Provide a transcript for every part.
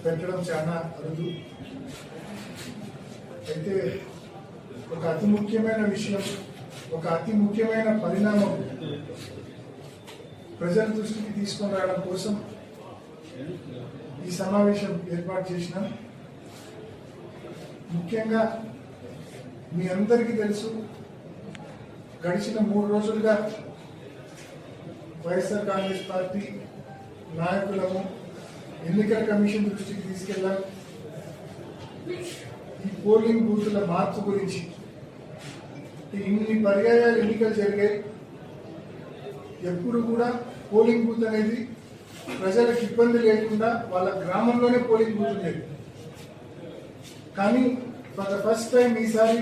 పెట్టడం చాలా అరుదు. అయితే ఒక అతి ముఖ్యమైన విషయం, ఒక అతి ముఖ్యమైన పరిణామం ప్రజల దృష్టికి తీసుకొని రావడం కోసం ఈ సమావేశం ఏర్పాటు చేసినాం. ముఖ్యంగా మీ అందరికీ తెలుసు, గడిచిన 3 రోజులుగా వైఎస్ఆర్ కాంగ్రెస్ పార్టీ నాయకులము ఎన్నికల కమిషన్ దృష్టికి తీసుకెళ్లాం. ఈ పోలింగ్ బూతుల మార్పు గురించి ఇన్ని పర్యాయాలు ఎన్నికలు జరిగాయి. ఎప్పుడు కూడా పోలింగ్ బూత్ అనేది ప్రజలకు ఇబ్బంది లేకుండా వాళ్ళ గ్రామంలోనే పోలింగ్ బూత్ ఉండేది. కానీ ఫర్ ద ఫస్ట్ టైం ఈసారి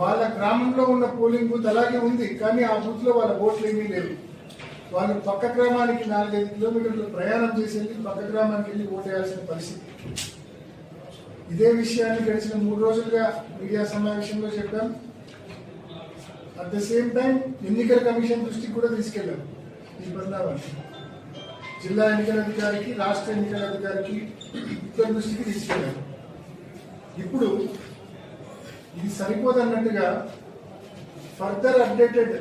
వాళ్ళ గ్రామంలో ఉన్న పోలింగ్ బూత్ అలాగే ఉంది, కానీ ఆ బూత్ లో వాళ్ళ ఓట్లు ఏమీ లేవు. వాళ్ళు పక్క గ్రామానికి 4-5 కిలోమీటర్లు ప్రయాణం చేసేది పక్క గ్రామానికి వెళ్ళి ఓటేయాల్సిన పరిస్థితి. ఇదే విషయాన్ని గడిచిన 3 రోజులుగా మీడియా సమావేశంలో చెప్పాం. అట్ ద సేమ్ టైం ఎన్నికల కమిషన్ దృష్టికి కూడా తీసుకెళ్ళాం. ఈ పరిణామాన్ని జిల్లా ఎన్నికల అధికారికి, రాష్ట్ర ఎన్నికల అధికారికి ఇద్దరి దృష్టికి తీసుకెళ్ళాం. ఇప్పుడు ఇది సరిపోదన్నట్టుగా ఫర్దర్ అప్డేటెడ్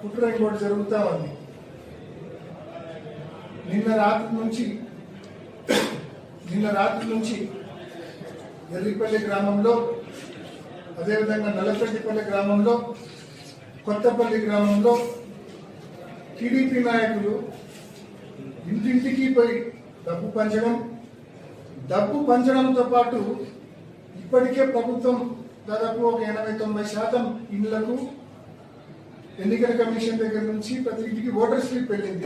కుట్ర ఇంకోటి జరుగుతూ ఉంది. నిన్న రాత్రి నుంచి ఎర్రిపల్లి గ్రామంలో, అదేవిధంగా నల్లచెట్టిపల్లి గ్రామంలో, కొత్తపల్లి గ్రామంలో టీడీపీ నాయకులు ఇంటింటికి పోయి డబ్బు పంచడంతో పాటు ఇప్పటికే ప్రభుత్వం దాదాపు ఒక 80-90% ఇళ్లకు ఎన్నికల కమిషన్ దగ్గర నుంచి ప్రతి ఇంటికి ఓటర్ స్లిప్ వెళ్ళింది.